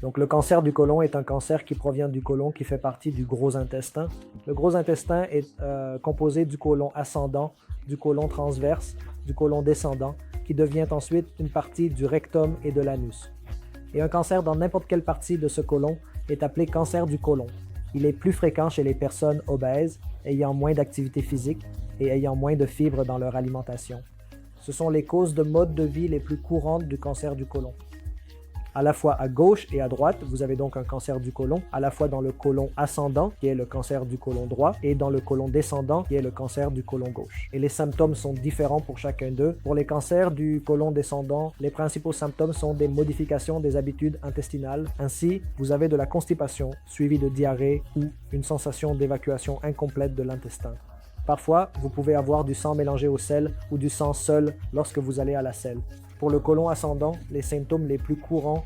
Donc le cancer du côlon est un cancer qui provient du côlon qui fait partie du gros intestin. Le gros intestin est composé du côlon ascendant, du côlon transverse, du côlon descendant, qui devient ensuite une partie du rectum et de l'anus. Et un cancer dans n'importe quelle partie de ce côlon est appelé cancer du côlon. Il est plus fréquent chez les personnes obèses, ayant moins d'activité physique et ayant moins de fibres dans leur alimentation. Ce sont les causes de mode de vie les plus courantes du cancer du côlon. À la fois à gauche et à droite, vous avez donc un cancer du côlon, à la fois dans le côlon ascendant, qui est le cancer du côlon droit, et dans le côlon descendant, qui est le cancer du côlon gauche. Et les symptômes sont différents pour chacun d'eux. Pour les cancers du côlon descendant, les principaux symptômes sont des modifications des habitudes intestinales. Ainsi, vous avez de la constipation, suivie de diarrhée ou une sensation d'évacuation incomplète de l'intestin. Parfois, vous pouvez avoir du sang mélangé au sel ou du sang seul lorsque vous allez à la selle. Pour le côlon ascendant, les symptômes les plus courants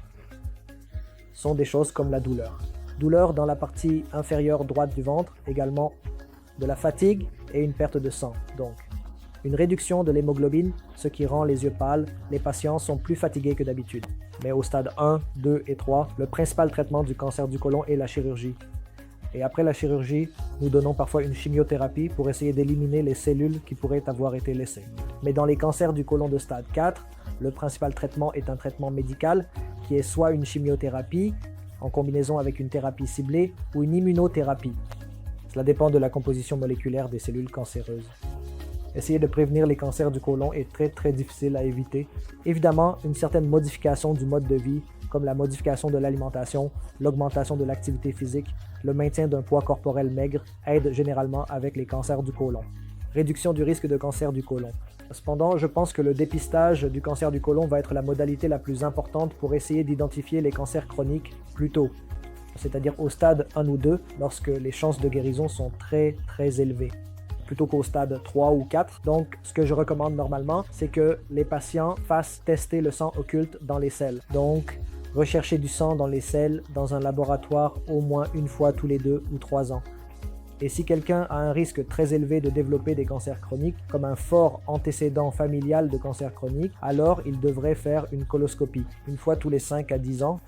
sont des choses comme la douleur. Douleur dans la partie inférieure droite du ventre, également de la fatigue et une perte de sang. Donc, une réduction de l'hémoglobine, ce qui rend les yeux pâles. Les patients sont plus fatigués que d'habitude. Mais au stade 1, 2 et 3, le principal traitement du cancer du côlon est la chirurgie. Et après la chirurgie, nous donnons parfois une chimiothérapie pour essayer d'éliminer les cellules qui pourraient avoir été laissées. Mais dans les cancers du côlon de stade 4, le principal traitement est un traitement médical qui est soit une chimiothérapie en combinaison avec une thérapie ciblée ou une immunothérapie. Cela dépend de la composition moléculaire des cellules cancéreuses. Essayer de prévenir les cancers du côlon est très difficile à éviter. Évidemment, une certaine modification du mode de vie, comme la modification de l'alimentation, l'augmentation de l'activité physique, le maintien d'un poids corporel maigre, aide généralement avec les cancers du côlon. Réduction du risque de cancer du côlon. Cependant, je pense que le dépistage du cancer du côlon va être la modalité la plus importante pour essayer d'identifier les cancers chroniques plus tôt, c'est-à-dire au stade 1 ou 2, lorsque les chances de guérison sont très élevées, plutôt qu'au stade 3 ou 4. Donc, ce que je recommande normalement, c'est que les patients fassent tester le sang occulte dans les selles. Donc, rechercher du sang dans les selles dans un laboratoire au moins une fois tous les 2 ou 3 ans. Et si quelqu'un a un risque très élevé de développer des cancers chroniques, comme un fort antécédent familial de cancer chronique, alors il devrait faire une coloscopie, une fois tous les 5 à 10 ans,